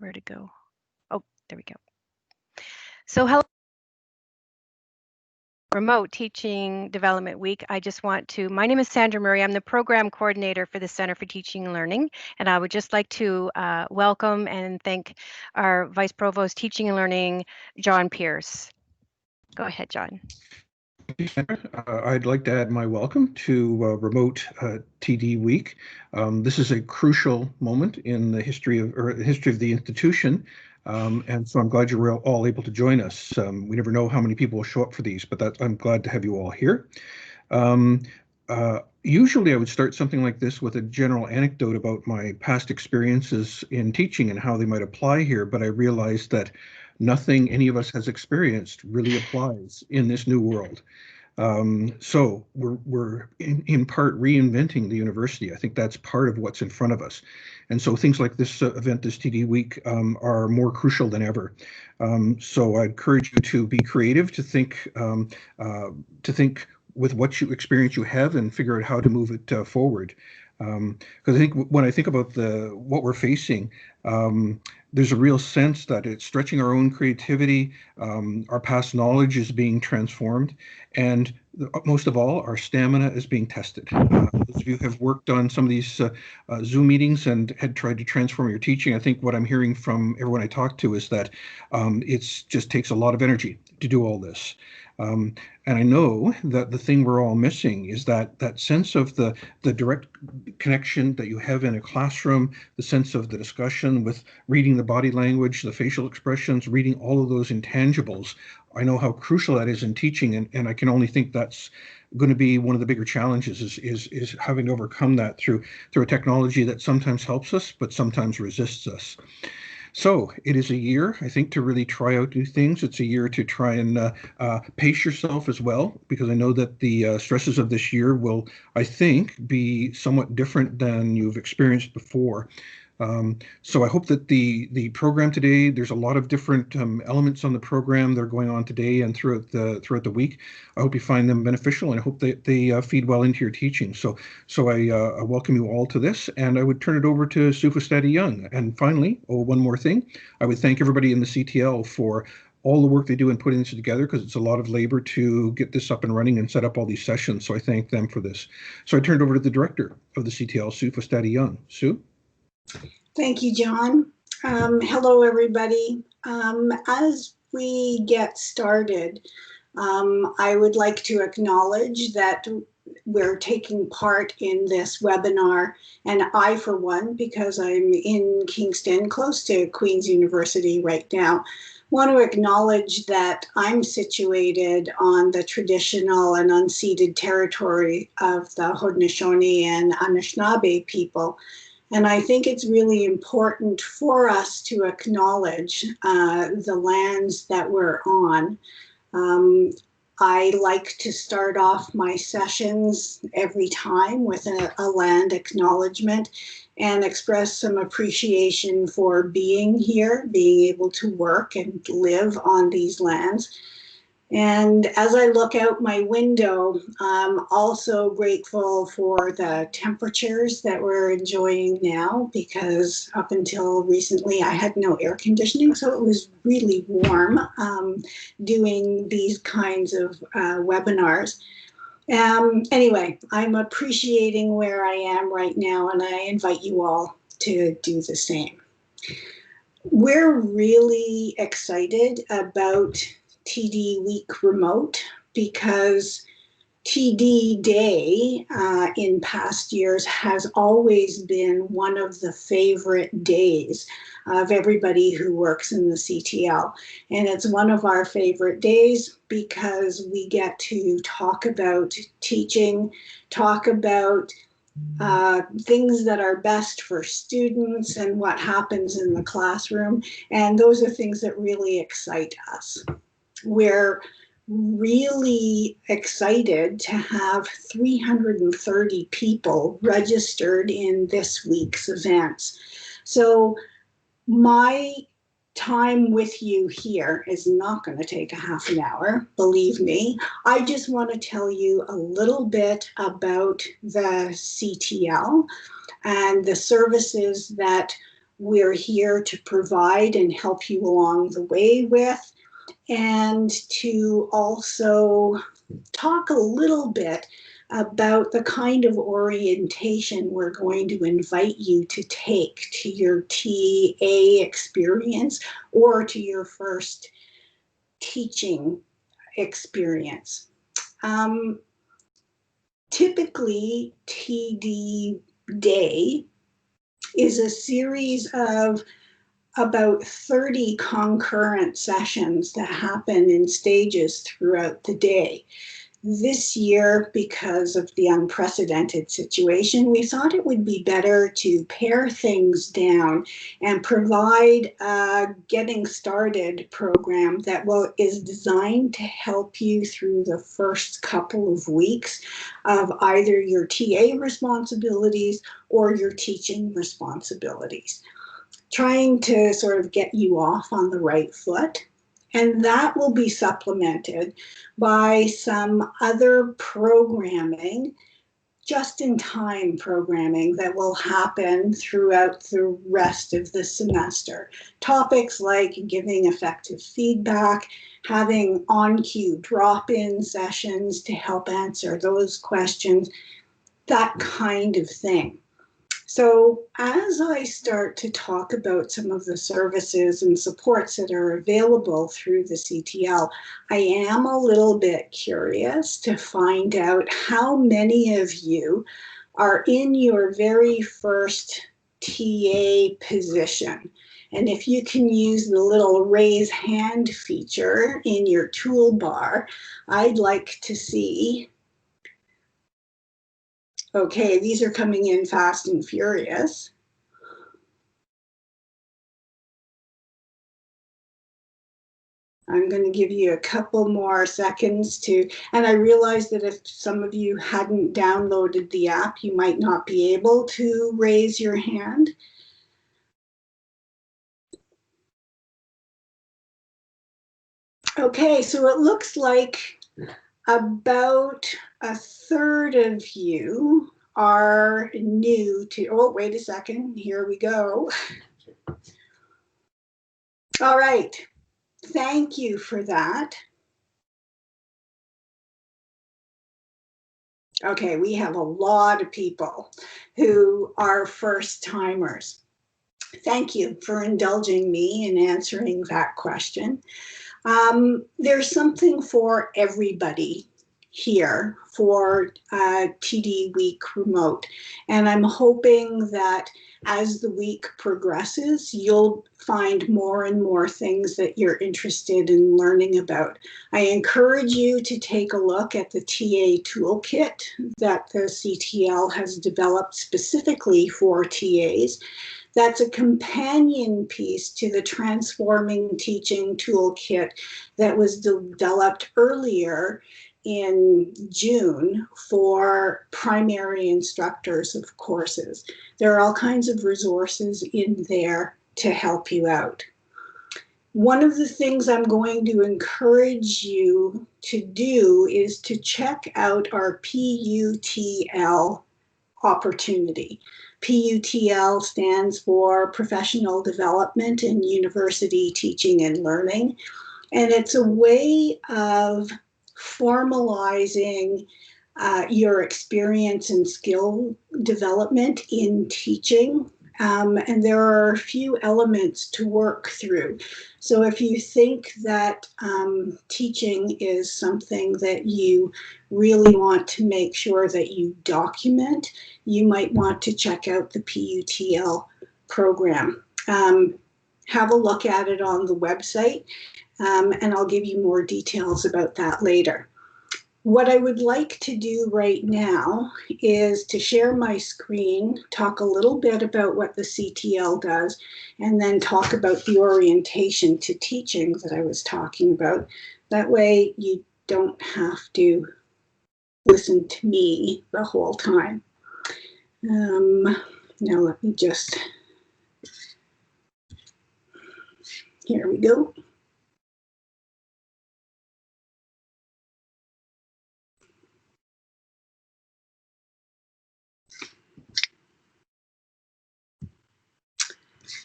Where to go? Oh, there we go. So hello, Remote Teaching Development Week. My name is Sandra Murray. I'm the program coordinator for the Center for Teaching and Learning, and I would just like to welcome and thank our Vice Provost Teaching and Learning, John Pierce. Go ahead, John. I'd like to add my welcome to Remote TD Week. This is a crucial moment in the history of the institution, and so I'm glad you're all able to join us. We never know how many people will show up for these, but I'm glad to have you all here. Usually I would start something like this with a general anecdote about my past experiences in teaching and how they might apply here, but I realized that nothing any of us has experienced really applies in this new world. So we're in part reinventing the university. I think that's part of what's in front of us. And so things like this event, this TD Week, are more crucial than ever. So I encourage you to be creative, to think with what experience you have and figure out how to move it forward. Because I think when I think about what we're facing, there's a real sense that it's stretching our own creativity. Our past knowledge is being transformed, and most of all, our stamina is being tested. Those of you who have worked on some of these Zoom meetings and had tried to transform your teaching, I think what I'm hearing from everyone I talk to is that it just takes a lot of energy to do all this. And I know that the thing we're all missing is that sense of the direct connection that you have in a classroom, the sense of the discussion with reading the body language, the facial expressions, reading all of those intangibles. I know how crucial that is in teaching, and I can only think that's going to be one of the bigger challenges is having to overcome that through a technology that sometimes helps us, but sometimes resists us. So it is a year, I think, to really try out new things. It's a year to try and pace yourself as well, because I know that the stresses of this year will, I think, be somewhat different than you've experienced before. So I hope that the program today, there's a lot of different elements on the program that are going on today and throughout the week. I hope you find them beneficial, and I hope that they feed well into your teaching. So I welcome you all to this, and I would turn it over to Sue Fostaty Young. And finally, one more thing, I would thank everybody in the CTL for all the work they do in putting this together, because it's a lot of labor to get this up and running and set up all these sessions. So I thank them for this. So I turn it over to the director of the CTL, Sue Fostaty Young. Sue? Thank you, John. Hello, everybody. As we get started, I would like to acknowledge that we're taking part in this webinar, and I, for one, because I'm in Kingston, close to Queen's University right now, want to acknowledge that I'm situated on the traditional and unceded territory of the Haudenosaunee and Anishinaabe people. And I think it's really important for us to acknowledge the lands that we're on. I like to start off my sessions every time with a land acknowledgement and express some appreciation for being here, being able to work and live on these lands. And as I look out my window, I'm also grateful for the temperatures that we're enjoying now, because up until recently I had no air conditioning, so it was really warm doing these kinds of webinars. Anyway, I'm appreciating where I am right now, and I invite you all to do the same. We're really excited about TD Week Remote, because TD Day in past years has always been one of the favorite days of everybody who works in the CTL. And it's one of our favorite days because we get to talk about teaching, talk about things that are best for students and what happens in the classroom. And those are things that really excite us. We're really excited to have 330 people registered in this week's events. So my time with you here is not going to take a half an hour, believe me. I just want to tell you a little bit about the CTL and the services that we're here to provide and help you along the way with, and to also talk a little bit about the kind of orientation we're going to invite you to take to your TA experience or to your first teaching experience. Typically, TD Day is a series of about 30 concurrent sessions that happen in stages throughout the day. This year, because of the unprecedented situation, we thought it would be better to pare things down and provide a getting started program that is designed to help you through the first couple of weeks of either your TA responsibilities or your teaching responsibilities, trying to sort of get you off on the right foot. And that will be supplemented by some other programming, just-in-time programming that will happen throughout the rest of the semester. Topics like giving effective feedback, having on-cue drop-in sessions to help answer those questions, that kind of thing. So as I start to talk about some of the services and supports that are available through the CTL, I am a little bit curious to find out how many of you are in your very first TA position. And if you can use the little raise hand feature in your toolbar, I'd like to see. Okay, these are coming in fast and furious. I'm going to give you a couple more seconds to, and I realize that if some of you hadn't downloaded the app, you might not be able to raise your hand. Okay, so it looks like about a third of you are new to, oh, wait a second, here we go. All right, thank you for that. Okay, we have a lot of people who are first timers. Thank you for indulging me in answering that question. There's something for everybody here for TD Week Remote. And I'm hoping that as the week progresses, you'll find more and more things that you're interested in learning about. I encourage you to take a look at the TA Toolkit that the CTL has developed specifically for TAs. That's a companion piece to the Transforming Teaching Toolkit that was developed earlier in June for primary instructors of courses. There are all kinds of resources in there to help you out. One of the things I'm going to encourage you to do is to check out our PUTL opportunity. PUTL stands for Professional Development in University Teaching and Learning, and it's a way of formalizing your experience and skill development in teaching. And there are a few elements to work through. So if you think that teaching is something that you really want to make sure that you document, you might want to check out the PUTL program. Have a look at it on the website, and I'll give you more details about that later. What I would like to do right now is to share my screen, talk a little bit about what the CTL does, and then talk about the orientation to teaching that I was talking about. That way you don't have to listen to me the whole time. Now let me just, here we go.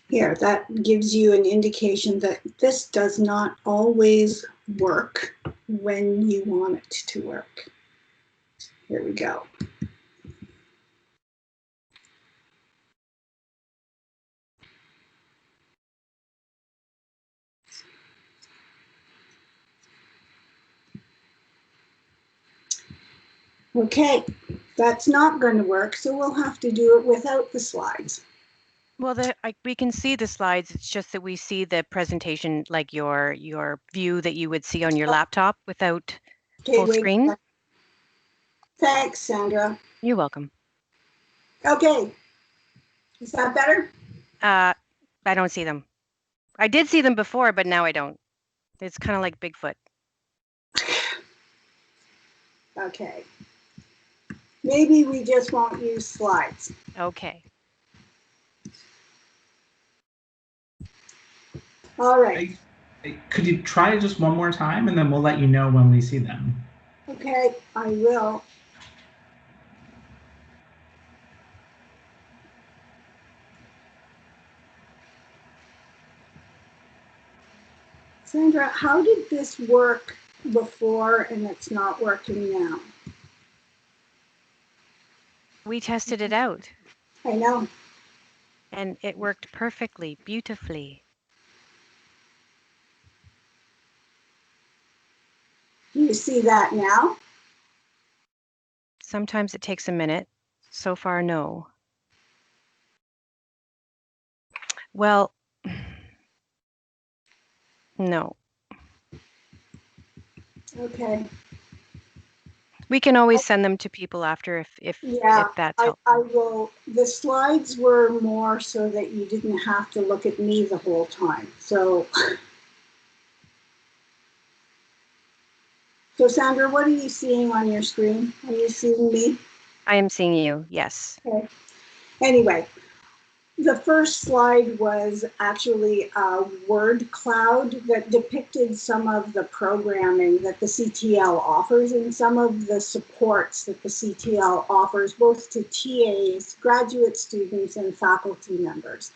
Here, that gives you an indication that this does not always work when you want it to work. Here we go. Okay, that's not going to work, so we'll have to do it without the slides. Well, we can see the slides. It's just that we see the presentation, like your view that you would see on your laptop without full wait. screen. Thanks, Sandra. You're welcome. Okay, is that better? I don't see them. I did see them before, but now I don't. It's kind of like Bigfoot. Okay. Maybe we just won't use slides. Okay. All right. Could you try it just one more time, and then we'll let you know when we see them? Okay, I will. Sandra, how did this work before and it's not working now? We tested it out. I know. And it worked perfectly, beautifully. Do you see that now? Sometimes it takes a minute. So far, no. Well, no. Okay. We can always send them to people after if that's helpful. I will. The slides were more so that you didn't have to look at me the whole time. So Sandra, what are you seeing on your screen? Are you seeing me? I am seeing you, yes. Okay. Anyway, the first slide was actually a word cloud that depicted some of the programming that the CTL offers and some of the supports that the CTL offers both to TAs, graduate students, and faculty members.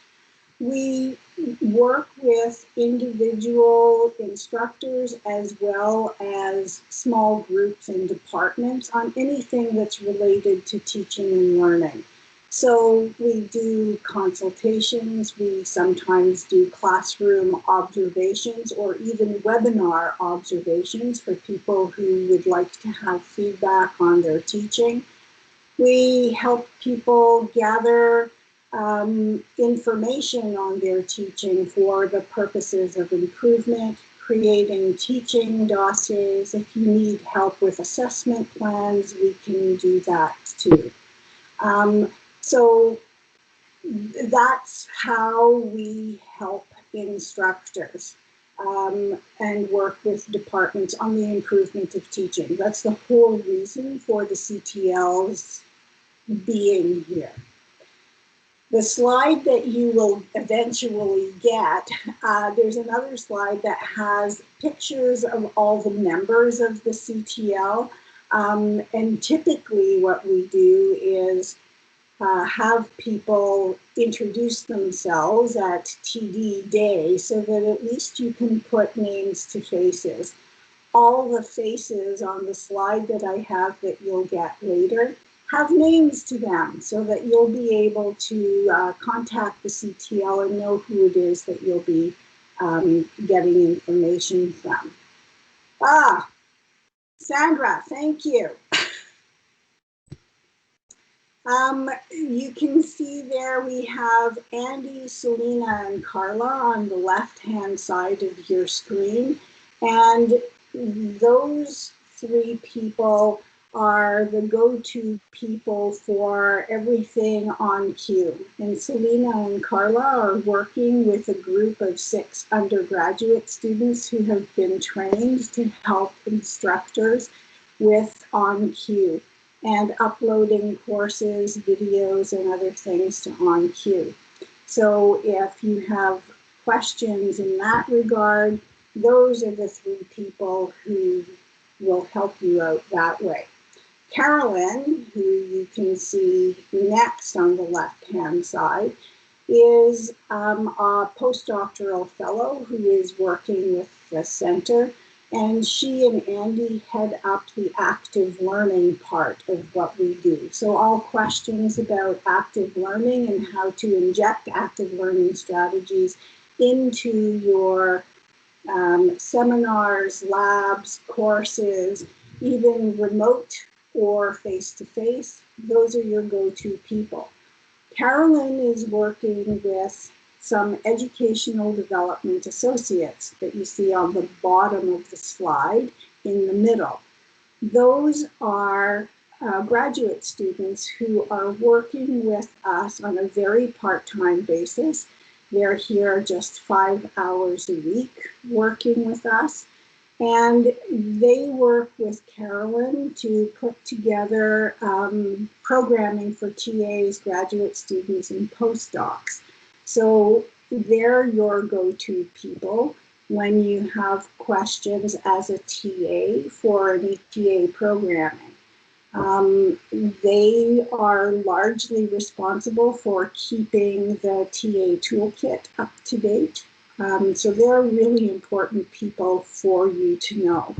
We work with individual instructors as well as small groups and departments on anything that's related to teaching and learning. So we do consultations, we sometimes do classroom observations or even webinar observations for people who would like to have feedback on their teaching. We help people gather information on their teaching for the purposes of improvement, creating teaching dossiers. If you need help with assessment plans, we can do that too. So that's how we help instructors and work with departments on the improvement of teaching. That's the whole reason for the CTL's being here. The slide that you will eventually get, there's another slide that has pictures of all the members of the CTL. And typically what we do is have people introduce themselves at TD Day so that at least you can put names to faces. All the faces on the slide that I have that you'll get later have names to them so that you'll be able to contact the CTL and know who it is that you'll be getting information from. Sandra, thank you. You can see there we have Andy, Selena, and Carla on the left-hand side of your screen. And those three people are the go-to people for everything on cue. And Selena and Carla are working with a group of 6 undergraduate students who have been trained to help instructors with on cue and uploading courses, videos, and other things to OnCue. So if you have questions in that regard, those are the 3 people who will help you out that way. Carolyn, who you can see next on the left-hand side, is a postdoctoral fellow who is working with the center, and she and Andy head up the active learning part of what we do. So all questions about active learning and how to inject active learning strategies into your seminars, labs, courses, even remote or face-to-face, those are your go-to people. Carolyn is working with some educational development associates that you see on the bottom of the slide in the middle. Those are graduate students who are working with us on a very part-time basis. They're here just 5 hours a week working with us. And they work with Carolyn to put together programming for TAs, graduate students, and postdocs. So they're your go-to people when you have questions as a TA for an ETA programming. They are largely responsible for keeping the TA toolkit up to date. So they're really important people for you to know.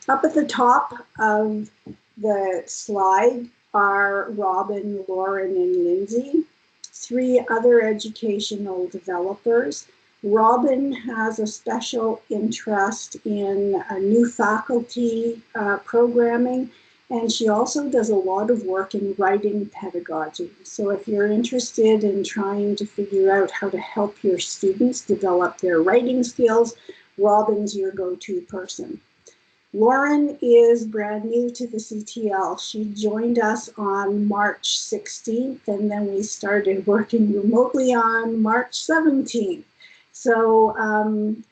Up at the top of the slide are Robin, Lauren, and Lindsay, 3 other educational developers. Robin has a special interest in new faculty programming, and she also does a lot of work in writing pedagogy. So if you're interested in trying to figure out how to help your students develop their writing skills, Robin's your go-to person. Lauren is brand new to the CTL. She joined us on March 16th, and then we started working remotely on March 17th. So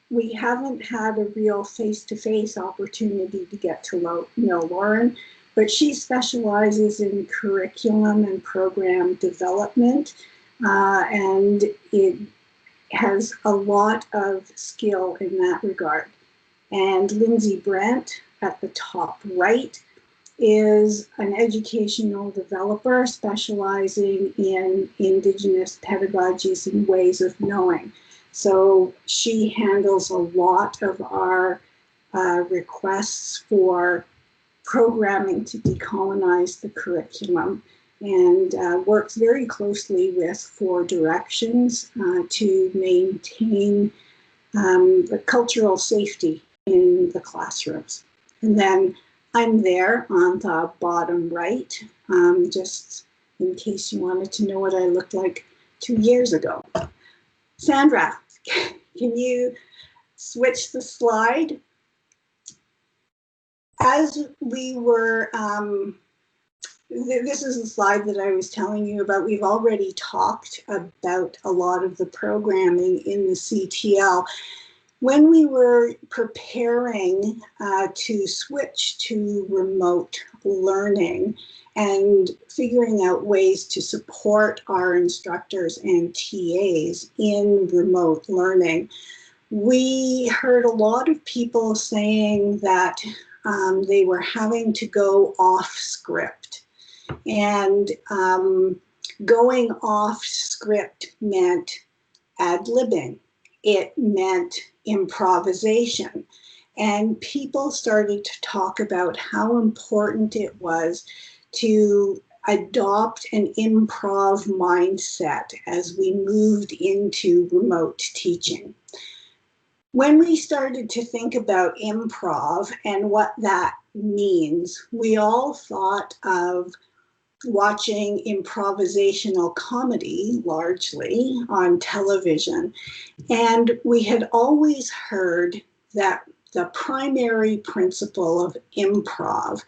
we haven't had a real face-to-face opportunity to get to know Lauren, but she specializes in curriculum and program development, and it has a lot of skill in that regard. And Lindsay Brandt at the top right is an educational developer specializing in Indigenous pedagogies and ways of knowing. So she handles a lot of our requests for programming to decolonize the curriculum, and works very closely with 4 Directions to maintain the cultural safety in the classrooms. And then I'm there on the bottom right, just in case you wanted to know what I looked like 2 years ago. Sandra, can you switch the slide? As we were, this is the slide that I was telling you about. We've already talked about a lot of the programming in the CTL. When we were preparing to switch to remote learning and figuring out ways to support our instructors and TAs in remote learning, we heard a lot of people saying that they were having to go off script. And going off script meant ad-libbing. It meant improvisation. And people started to talk about how important it was to adopt an improv mindset as we moved into remote teaching. When we started to think about improv and what that means, we all thought of watching improvisational comedy, largely on television. And we had always heard that the primary principle of improv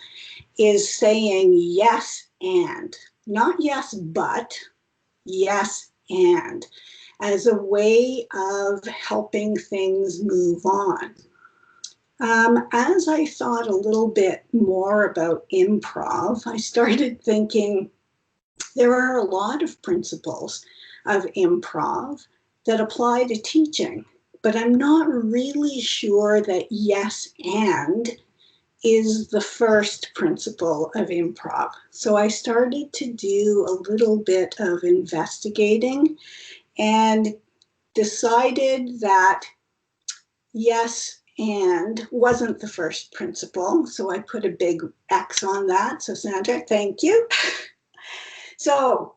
is saying yes and, not yes but, yes and, as a way of helping things move on. As I thought a little bit more about improv, I started thinking there are a lot of principles of improv that apply to teaching, but I'm not really sure that yes and is the first principle of improv. So I started to do a little bit of investigating, and decided that yes and wasn't the first principle. So I put a big X on that. So Sandra, thank you. So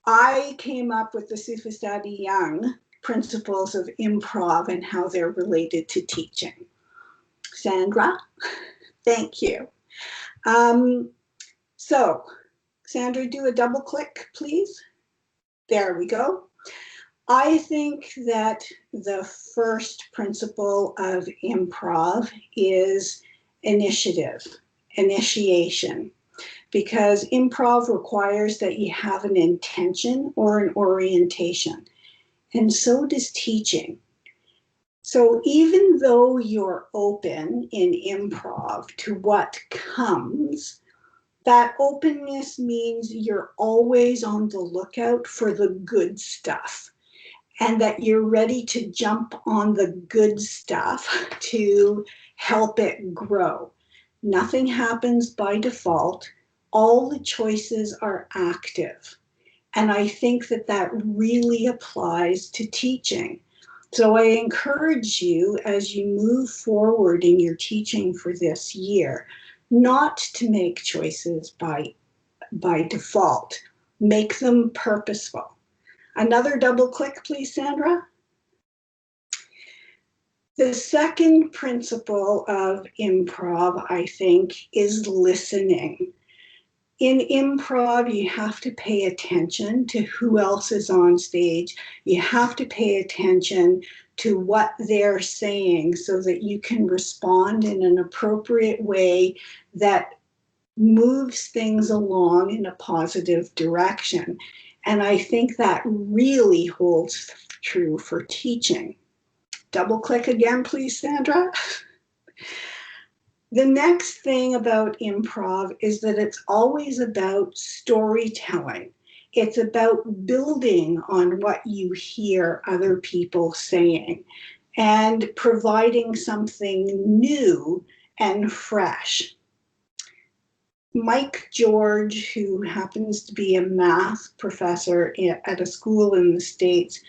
I came up with the Sue Fostaty Young principles of improv and how they're related to teaching. Sandra, thank you. So Sandra, do a double click, please. There we go. I think that the first principle of improv is initiation, because improv requires that you have an intention or an orientation, and so does teaching. So even though you're open in improv to what comes, that openness means you're always on the lookout for the good stuff, and that you're ready to jump on the good stuff to help it grow. Nothing happens by default. All the choices are active. And I think that that really applies to teaching. So I encourage you, as you move forward in your teaching for this year, not to make choices by default. Make them purposeful. Another double click, please, Sandra. The second principle of improv, I think, is listening. In improv, you have to pay attention to who else is on stage. You have to pay attention to what they're saying so that you can respond in an appropriate way that moves things along in a positive direction. And I think that really holds true for teaching. Double click again, please, Sandra. The next thing about improv is that it's always about storytelling. It's about building on what you hear other people saying and providing something new and fresh. Mike George, who happens to be a math professor at a school in the States,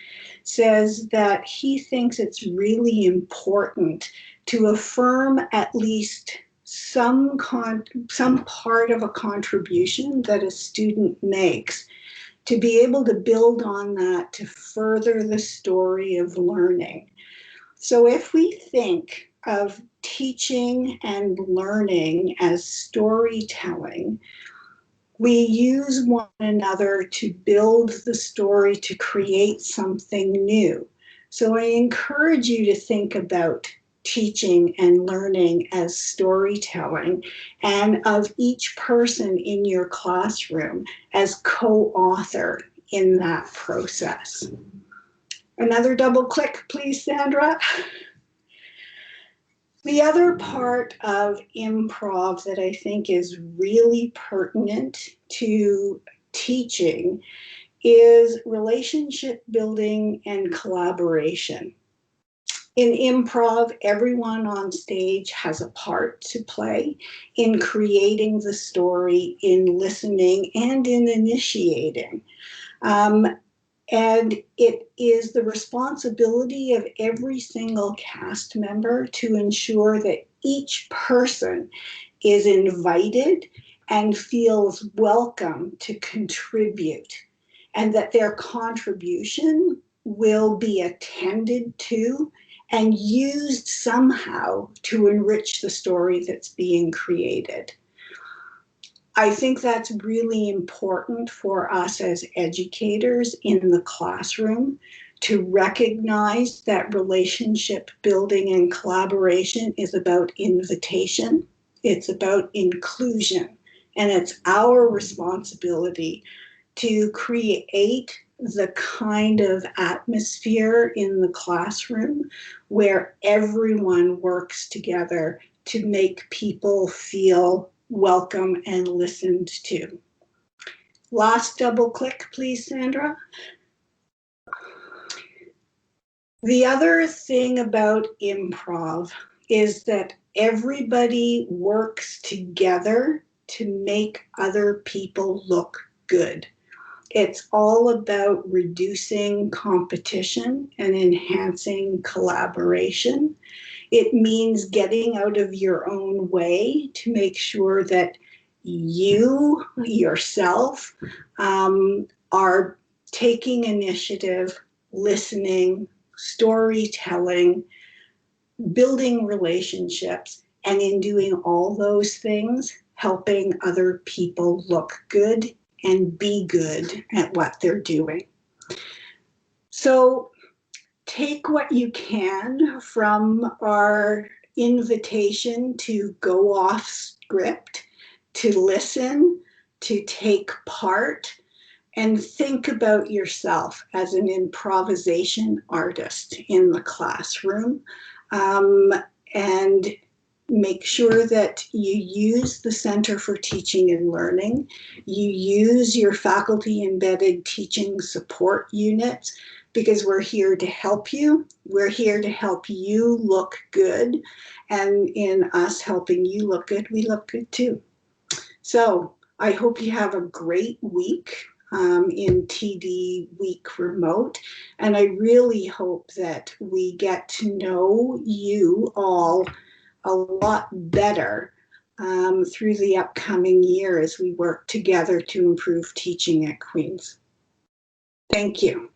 says that he thinks it's really important to affirm at least some part of a contribution that a student makes, to be able to build on that to further the story of learning. So if we think of teaching and learning as storytelling, we use one another to build the story to create something new. So I encourage you to think about teaching and learning as storytelling, and of each person in your classroom as co-author in that process. Another double click, please, Sandra. The other part of improv that I think is really pertinent to teaching is relationship building and collaboration. In improv, everyone on stage has a part to play in creating the story, in listening, and in initiating. And it is the responsibility of every single cast member to ensure that each person is invited and feels welcome to contribute, and that their contribution will be attended to and used somehow to enrich the story that's being created. I think that's really important for us as educators in the classroom, to recognize that relationship building and collaboration is about invitation, it's about inclusion, and it's our responsibility to create the kind of atmosphere in the classroom where everyone works together to make people feel welcome and listened to. Last double click, please, Sandra. The other thing about improv is that everybody works together to make other people look good. It's all about reducing competition and enhancing collaboration. It means getting out of your own way to make sure that you yourself are taking initiative, listening, storytelling, building relationships, and in doing all those things, helping other people look good and be good at what they're doing. So take what you can from our invitation to go off script, to listen, to take part, and think about yourself as an improvisation artist in the classroom. And make sure that you use the Center for Teaching and Learning. You use your faculty embedded teaching support units, because we're here to help you. We're here to help you look good. And in us helping you look good, we look good too. So I hope you have a great week in TD Week Remote. And I really hope that we get to know you all a lot better through the upcoming year as we work together to improve teaching at Queen's. Thank you.